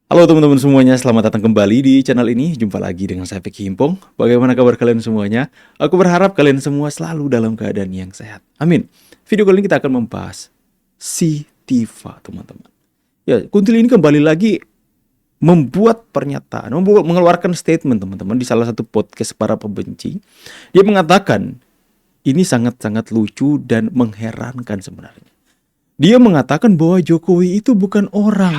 Halo teman-teman semuanya, selamat datang kembali di channel ini. Jumpa lagi dengan saya Peki Himpong. Bagaimana kabar kalian semuanya? Aku berharap kalian semua selalu dalam keadaan yang sehat. Amin. Video kali ini kita akan membahas si Tifa, teman-teman. Ya, Kuntil ini kembali lagi membuat pernyataan, mengeluarkan statement, teman-teman, di salah satu podcast para pembenci. Dia mengatakan, ini sangat-sangat lucu dan mengherankan sebenarnya. Dia mengatakan bahwa Jokowi itu bukan orang.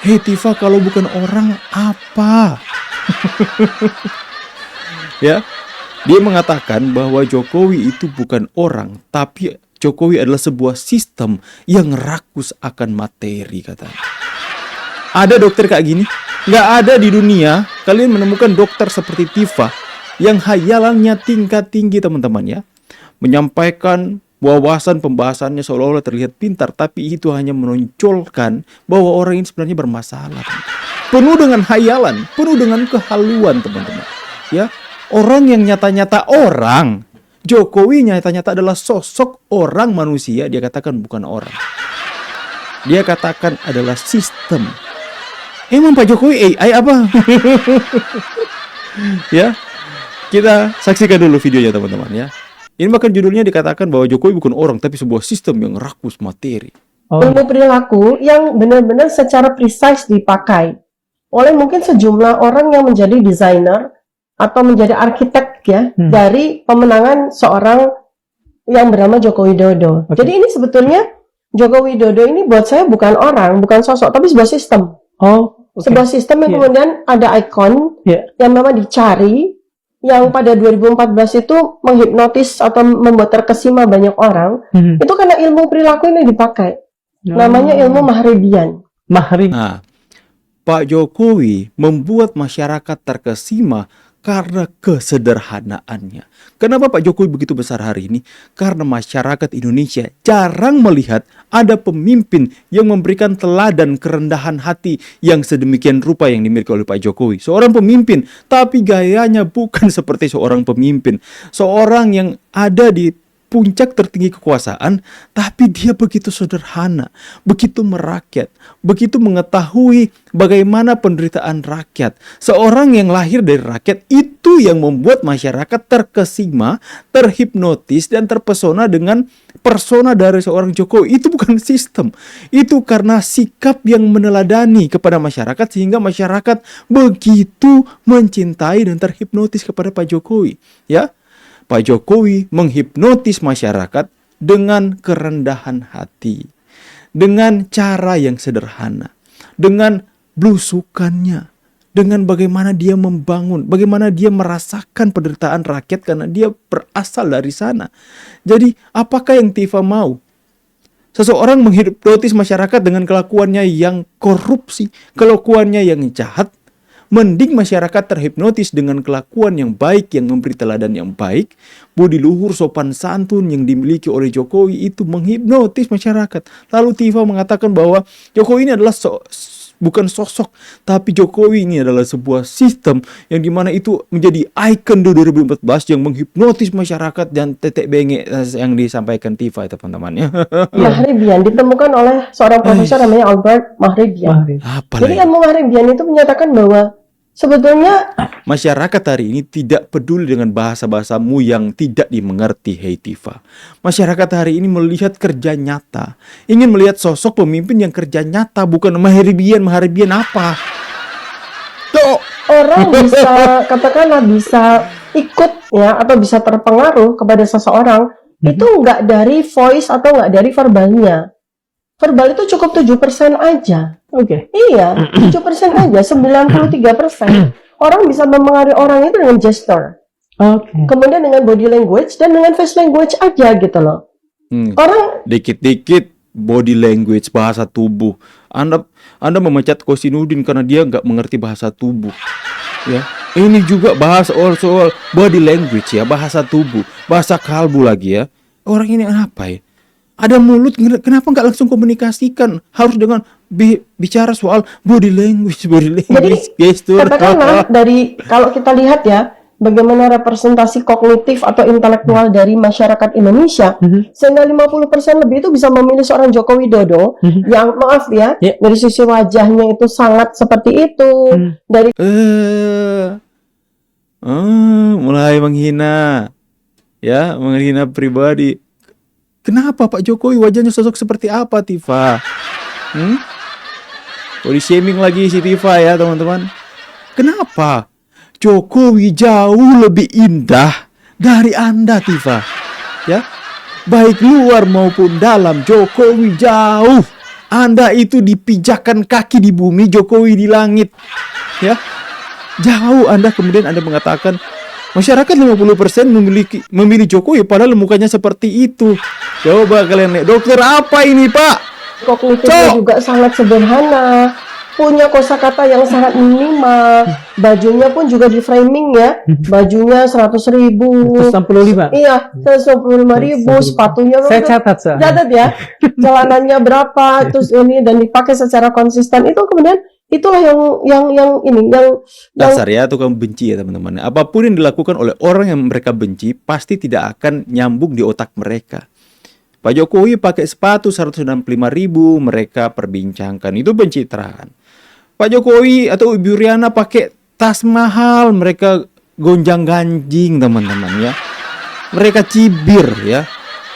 Hei Tifa, kalau bukan orang apa? Ya, dia mengatakan bahwa Jokowi itu bukan orang, tapi Jokowi adalah sebuah sistem yang rakus akan materi, katanya. Ada dokter kayak gini? Nggak ada di dunia. Kalian menemukan dokter seperti Tifa yang hayalannya tingkat tinggi, teman-teman ya. Menyampaikan wawasan pembahasannya seolah-olah terlihat pintar, tapi itu hanya menonjolkan bahwa orang ini sebenarnya bermasalah. Penuh dengan hayalan, penuh dengan kehaluan, teman-teman. Ya, orang yang nyata-nyata orang, Jokowi nyata-nyata adalah sosok orang manusia, dia katakan bukan orang. Dia katakan adalah sistem. Emang Pak Jokowi AI apa? Ya, kita saksikan dulu videonya, teman-teman ya. Ini bahkan judulnya dikatakan bahwa Jokowi bukan orang, tapi sebuah sistem yang rakus materi. Ilmu perilaku yang benar-benar secara precise dipakai oleh mungkin sejumlah orang yang menjadi desainer atau menjadi arsitek ya dari pemenangan seorang yang bernama Joko Widodo. Jadi ini sebetulnya Joko Widodo ini buat saya bukan orang, bukan sosok, tapi sebuah sistem. Sebuah sistem yang kemudian ada ikon yang memang dicari, yang pada 2014 itu menghipnotis atau membuat terkesima banyak orang, itu karena ilmu perilaku ini dipakai. Namanya ilmu Maharibian. Nah, Pak Jokowi membuat masyarakat terkesima karena kesederhanaannya. Kenapa Pak Jokowi begitu besar hari ini? Karena masyarakat Indonesia jarang melihat ada pemimpin yang memberikan teladan kerendahan hati yang sedemikian rupa yang dimiliki oleh Pak Jokowi. Seorang pemimpin, tapi gayanya bukan seperti seorang pemimpin. Seorang yang ada di puncak tertinggi kekuasaan, tapi dia begitu sederhana, begitu merakyat, begitu mengetahui bagaimana penderitaan rakyat. Seorang yang lahir dari rakyat itu yang membuat masyarakat terkesima, terhipnotis, dan terpesona dengan persona dari seorang Jokowi. Itu bukan sistem, itu karena sikap yang meneladani kepada masyarakat sehingga masyarakat begitu mencintai dan terhipnotis kepada Pak Jokowi. Ya, Pak Jokowi menghipnotis masyarakat dengan kerendahan hati, dengan cara yang sederhana, dengan blusukannya, dengan bagaimana dia membangun, bagaimana dia merasakan penderitaan rakyat karena dia berasal dari sana. Jadi, apakah yang Tifa mau? Seseorang menghipnotis masyarakat dengan kelakuannya yang korupsi, kelakuannya yang jahat. Mending masyarakat terhipnotis dengan kelakuan yang baik, yang memberi teladan yang baik. Budi luhur sopan santun yang dimiliki oleh Jokowi itu menghipnotis masyarakat. Lalu Tifa mengatakan bahwa Jokowi ini adalah bukan sosok, tapi Jokowi ini adalah sebuah sistem yang dimana itu menjadi ikon di 2014 yang menghipnotis masyarakat dan tetek bengek yang disampaikan Tifa, teman-teman ya. Maharibian ditemukan oleh seorang profesor namanya Albert Maharibian. Jadi ilmu Maharibian itu menyatakan bahwa sebetulnya masyarakat hari ini tidak peduli dengan bahasa-bahasamu yang tidak dimengerti, hei Tifa. Masyarakat hari ini melihat kerja nyata, ingin melihat sosok pemimpin yang kerja nyata, bukan Maharibian apa. Tuh. Orang bisa katakanlah bisa ikut ya atau bisa terpengaruh kepada seseorang itu nggak dari voice atau nggak dari verbalnya. Verbal itu cukup 7% aja. Iya, 7% aja, 93% orang bisa mempengaruhi orang itu dengan gesture. Kemudian dengan body language dan dengan face language aja gitu loh. Orang dikit-dikit body language, bahasa tubuh. Anda memecat Kosinudin karena dia nggak mengerti bahasa tubuh. Ya, ini juga bahas soal body language ya, bahasa tubuh, bahasa kalbu lagi ya. Orang ini apa ya? Ada mulut, kenapa nggak langsung komunikasikan? Harus dengan bicara soal body language, Jadi gestur. katakanlah dari kalau kita lihat ya, bagaimana representasi kognitif atau intelektual dari masyarakat Indonesia, sehingga 50% lebih itu bisa memilih seorang Joko Widodo yang, maaf ya, dari sisi wajahnya itu sangat seperti itu, dari mulai menghina, ya, menghina pribadi. Kenapa Pak Jokowi wajahnya sosok seperti apa, Tifa? Body shaming lagi si Tifa ya, teman-teman. Kenapa? Jokowi jauh lebih indah dari Anda, Tifa. Ya, baik luar maupun dalam, Jokowi jauh. Anda itu dipijakan kaki di bumi, Jokowi di langit. Ya, jauh Anda, kemudian Anda mengatakan masyarakat 50% memilih Jokowi padahal mukanya seperti itu. Coba kalian lihat, dokter apa ini, Pak? kognitifnya juga sangat sederhana, punya kosakata yang sangat minimal, bajunya pun juga di framing ya, bajunya 100.000, 165. iya 165.000, sepatunya Saya catat, catat ya, celananya berapa, terus ini dan dipakai secara konsisten, itu kemudian itulah yang Dasar ya tukang benci ya, teman-teman. Apapun yang dilakukan oleh orang yang mereka benci pasti tidak akan nyambung di otak mereka. Pak Jokowi pakai sepatu 165.000, mereka perbincangkan, itu pencitraan. Pak Jokowi atau Ibu Riana pakai tas mahal, mereka gonjang-ganjing, teman-teman ya. Mereka cibir ya.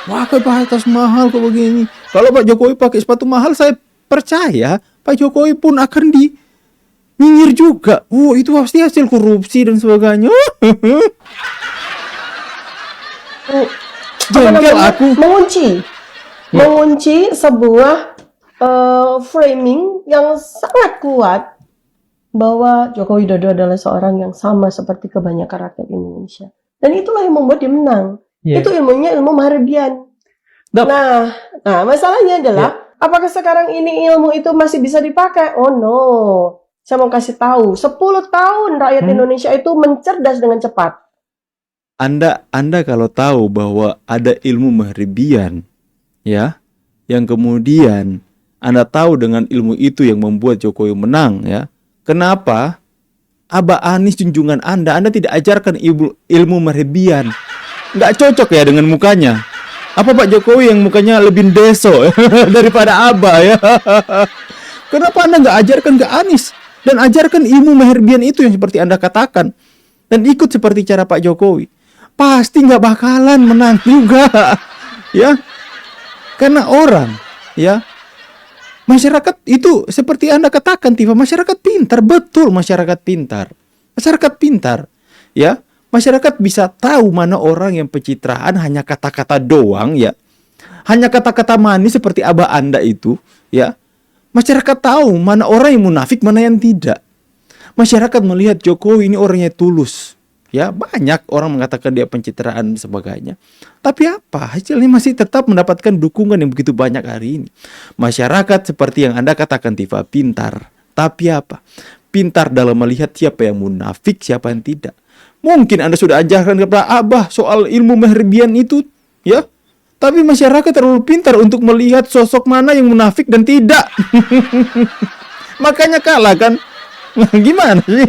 Wah, kok pakai tas mahal kok begini. Kalau Pak Jokowi pakai sepatu mahal, saya percaya Pak Jokowi pun akan nyinyir juga. Itu pasti hasil korupsi dan sebagainya. Jengkel aku. mengunci sebuah framing yang sangat kuat bahwa Joko Widodo adalah seorang yang sama seperti kebanyakan rakyat Indonesia, dan itulah yang membuat dia menang. Itu ilmunya ilmu Mahardian. Nah masalahnya adalah apakah sekarang ini ilmu itu masih bisa dipakai? Oh no, saya mau kasih tahu, 10 tahun rakyat Indonesia itu mencerdas dengan cepat. Anda kalau tahu bahwa ada ilmu Maghribian, ya, yang kemudian Anda tahu dengan ilmu itu yang membuat Jokowi menang, ya, kenapa Abah Anies junjungan Anda tidak ajarkan ilmu Maghribian? Nggak cocok ya dengan mukanya. Apa Pak Jokowi yang mukanya lebih deso daripada Abah ya? Kenapa Anda nggak ajarkan ke Anies dan ajarkan ilmu Maghribian itu yang seperti Anda katakan dan ikut seperti cara Pak Jokowi? Pasti nggak bakalan menang juga, ya. Karena orang, ya, masyarakat itu seperti Anda katakan, Tifa, masyarakat pintar, betul, masyarakat pintar, ya. Masyarakat bisa tahu mana orang yang pencitraan hanya kata-kata doang, ya, hanya kata-kata manis seperti Abah Anda itu, ya. Masyarakat tahu mana orang yang munafik, mana yang tidak. Masyarakat melihat Jokowi ini orangnya tulus. Ya, banyak orang mengatakan dia pencitraan dan sebagainya. Tapi apa? Hasilnya masih tetap mendapatkan dukungan yang begitu banyak hari ini. Masyarakat seperti yang Anda katakan, Tifa, pintar. Tapi apa? Pintar dalam melihat siapa yang munafik, siapa yang tidak. Mungkin Anda sudah ajarkan kepada Abah soal ilmu Maghribian itu, ya. Tapi masyarakat terlalu pintar untuk melihat sosok mana yang munafik dan tidak. Makanya kalah kan? Gimana sih?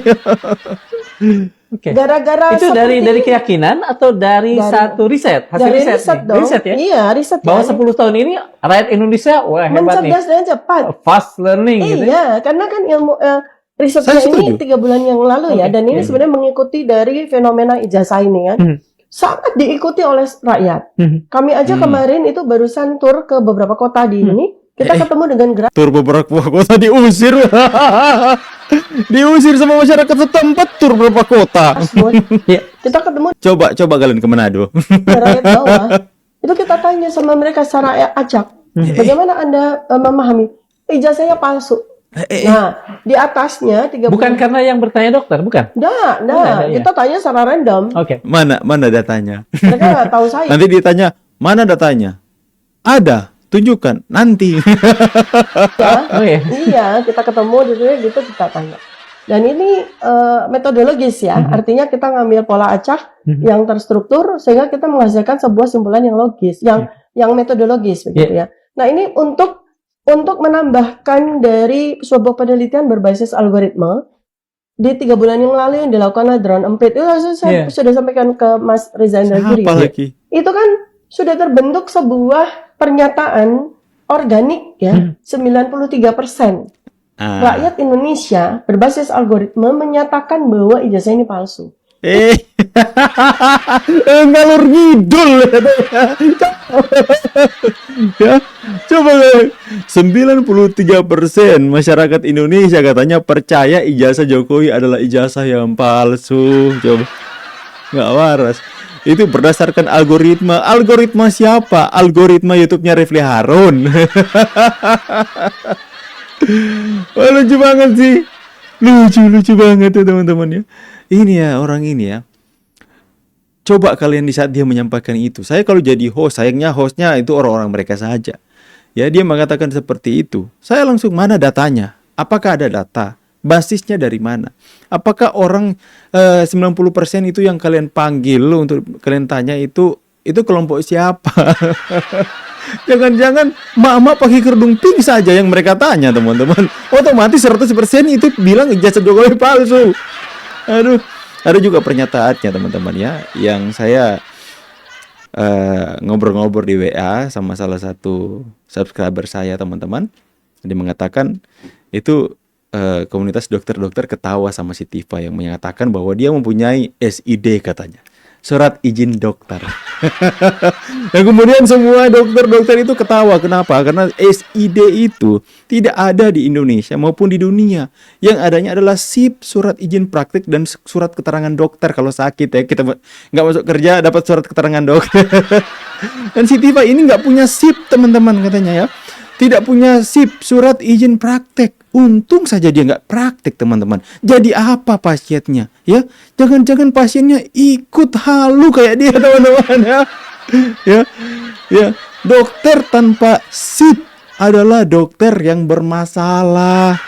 Oke. Gara-gara itu dari keyakinan atau dari satu riset, hasil dari riset dong. Riset ya? Iya, riset bahwa ya. 10 tahun ini rakyat Indonesia wah hebat nih. Mencerdas dan cepat. Fast learning gitu. Iya, karena kan ilmu risetnya ini 3 bulan yang lalu ya, dan ini sebenarnya mengikuti dari fenomena ijazah ini ya. Sangat diikuti oleh rakyat. Kami aja kemarin itu barusan tur ke beberapa kota di ini. Kita ketemu dengan tur beberapa kota diusir. Diusir sama masyarakat setempat, tur beberapa kota. Kita ketemu. Coba kalian ke Manado. Rakyat bawah. Itu kita tanya sama mereka secara acak. Bagaimana Anda memahami? Ijazahnya palsu. Nah, di atasnya 3 bukan karena yang bertanya dokter, bukan? Nah, kita tanya secara random. Oke. Mana datanya? Mereka nggak tahu saya. Nanti ditanya, mana datanya? Ada. Tunjukkan nanti. Iya, kita ketemu di sini gitu, kita tanya. Dan ini metodologis ya, artinya kita ngambil pola acak yang terstruktur sehingga kita menghasilkan sebuah simpulan yang logis, yang metodologis begitu ya. Nah, ini untuk menambahkan dari sebuah penelitian berbasis algoritma di 3 bulan yang lalu yang dilakukan drone empit itu saya Iya. sudah sampaikan ke Mas Reza Indragiri. Siapa lagi? Itu kan sudah terbentuk sebuah pernyataan organik ya, 93%. Rakyat Indonesia berbasis algoritma menyatakan bahwa ijazah ini palsu. Ngalur ngidul ya. Coba 93% masyarakat Indonesia katanya percaya ijazah Jokowi adalah ijazah yang palsu. Coba, nggak waras. Itu berdasarkan algoritma. Algoritma siapa? Algoritma YouTube-nya Refli Harun. Wah, lucu banget sih. Lucu banget tuh teman-teman ya. Ini ya orang ini ya. Coba kalian di saat dia menyampaikan itu. Saya kalau jadi host, sayangnya hostnya itu orang-orang mereka saja. Ya, dia mengatakan seperti itu. Saya langsung, mana datanya? Apakah ada data? Basisnya dari mana? Apakah orang 90% itu yang kalian panggil untuk kalian tanya itu kelompok siapa? Jangan-jangan mak-mak pakai kerudung pink saja yang mereka tanya, teman-teman. Otomatis 100% itu bilang ijazah Jokowi palsu. Aduh, ada juga pernyataannya teman-teman ya, yang saya ngobrol-ngobrol di WA sama salah satu subscriber saya teman-teman. Dia mengatakan itu komunitas dokter-dokter ketawa sama si Tifa yang menyatakan bahwa dia mempunyai SID katanya, surat izin dokter. Dan kemudian semua dokter-dokter itu ketawa. Kenapa? Karena SID itu tidak ada di Indonesia maupun di dunia. Yang adanya adalah SIP, surat izin praktik, dan surat keterangan dokter kalau sakit ya. Kita nggak masuk kerja dapat surat keterangan dokter. Dan si Tifa ini nggak punya SIP teman-teman katanya ya. Tidak punya SIP, surat izin praktek. Untung saja dia nggak praktek teman-teman. Jadi apa pasiennya? Ya, jangan-jangan pasiennya ikut halu kayak dia teman-teman ya. Ya, dokter tanpa SIP adalah dokter yang bermasalah.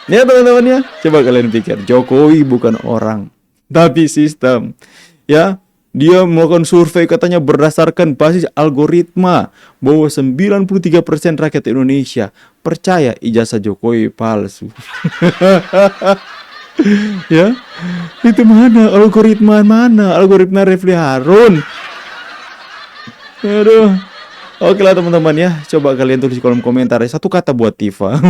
Ya teman-teman ya, coba kalian pikir, Jokowi bukan orang, tapi sistem. Ya, dia melakukan survei katanya berdasarkan basis algoritma bahwa 93% rakyat Indonesia percaya ijazah Jokowi palsu. Ya, itu mana? Algoritma Refli Harun. Aduh. Oke lah teman-teman ya, coba kalian tulis di kolom komentar satu kata buat Tifa.